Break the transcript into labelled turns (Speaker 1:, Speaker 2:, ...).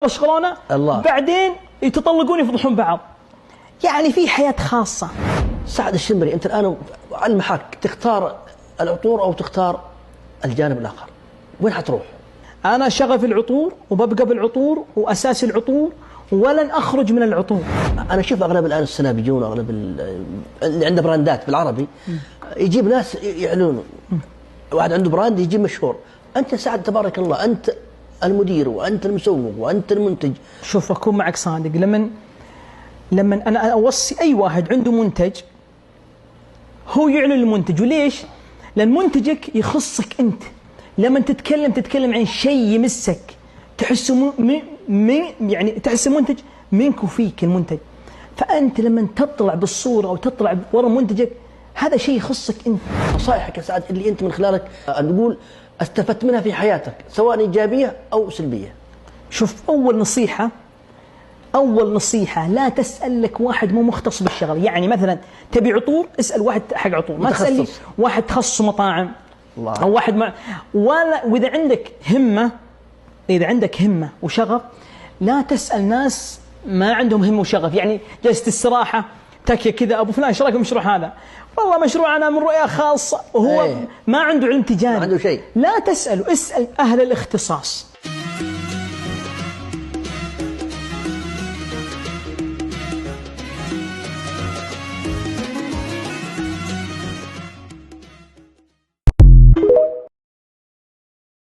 Speaker 1: شغلانه
Speaker 2: الله.
Speaker 1: بعدين يتطلقون يفضحون بعض. يعني في حياة خاصة.
Speaker 2: سعد الشمري، أنت الآن على المحك تختار العطور أو تختار الجانب الآخر، وين حتروح؟
Speaker 1: أنا شغف العطور وببقى بالعطور وأساس العطور ولن أخرج من العطور.
Speaker 2: أنا أشوف أغلب الآن السنابجون وأغلب اللي عنده براندات بالعربي يجيب ناس يعلنون. واحد عنده براند يجيب مشهور. أنت سعد تبارك الله، أنت المدير وأنت المسوق وأنت المنتج.
Speaker 1: شوف أكون معك صادق، لما أنا أوصي أي واحد عنده منتج هو يعلن المنتج. وليش؟ لأن منتجك يخصك أنت. لما تتكلم عن شيء يمسك تحسه يعني تحس المنتج منك وفيك المنتج. فأنت لما تطلع بالصورة أو تطلع ورا منتجك هذا شيء يخصك أنت.
Speaker 2: نصائحك يا سعد اللي أنت من خلالك نقول استفدت منها في حياتك سواء إيجابية أو سلبية.
Speaker 1: شوف، أول نصيحة لا تسأل لك واحد مو مختص بالشغل. يعني مثلا تبي عطور اسأل واحد حق عطور، ما تسألني واحد تخصص مطاعم الله. أو واحد وإذا عندك همة وشغف لا تسأل ناس ما عندهم همة وشغف. يعني جلسة استراحة تكية كذا، أبو فلان ايش رايك بالمشروع هذا؟ والله مشروع أنا من رؤية خاصة، وهو ما عنده علم تجاري،
Speaker 2: ما عنده شيء.
Speaker 1: لا تسأله، اسأل أهل الاختصاص.